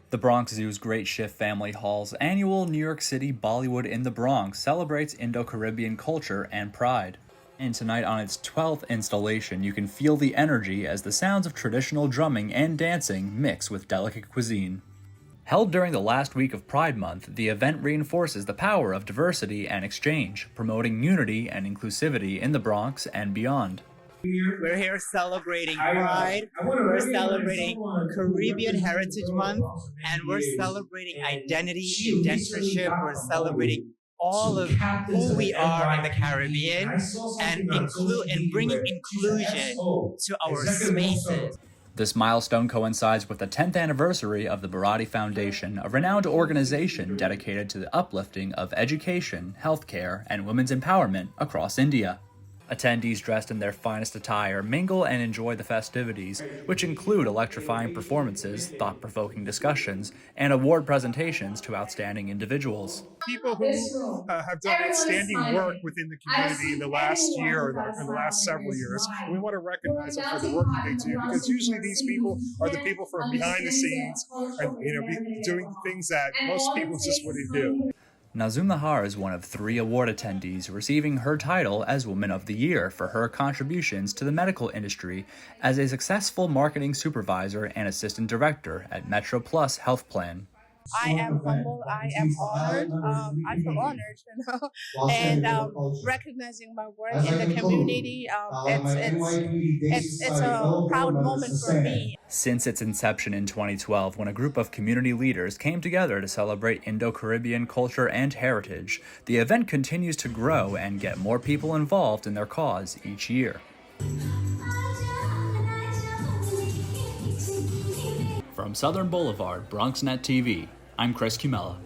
The Bronx Zoo's Great Shift Family Hall's annual New York City Bollywood in the Bronx celebrates Indo-Caribbean culture and pride. And tonight, on its 12th installation, you can feel the energy as the sounds of traditional drumming and dancing mix with delicate cuisine. Held during the last week of Pride Month, the event reinforces the power of diversity and exchange, promoting unity and inclusivity in the Bronx and beyond. We're here celebrating Pride, we're celebrating Caribbean Heritage Month, and we're celebrating identity, indentureship, we're celebrating all of who we are in the Caribbean and bringing inclusion to our spaces. This milestone coincides with the 10th anniversary of the Bharati Foundation, a renowned organization dedicated to the uplifting of education, healthcare, and women's empowerment across India. Attendees dressed in their finest attire mingle and enjoy the festivities, which include electrifying performances, thought-provoking discussions, and award presentations to outstanding individuals. People who have done outstanding work within the community in the last year or the last several years. And we want to recognize them for the work that they do, because usually these people are the people from behind the scenes and doing things that most people just wouldn't do. Nazum Nahar is one of 3 award attendees receiving her title as Woman of the Year for her contributions to the medical industry as a successful marketing supervisor and assistant director at Metro Plus Health Plan. I am humble, I am honored, I feel honored, and recognizing my work in the community, it's a proud moment for me. Since its inception in 2012, when a group of community leaders came together to celebrate Indo-Caribbean culture and heritage, the event continues to grow and get more people involved in their cause each year. From Southern Boulevard, BronxNet TV, I'm Chris Cumella.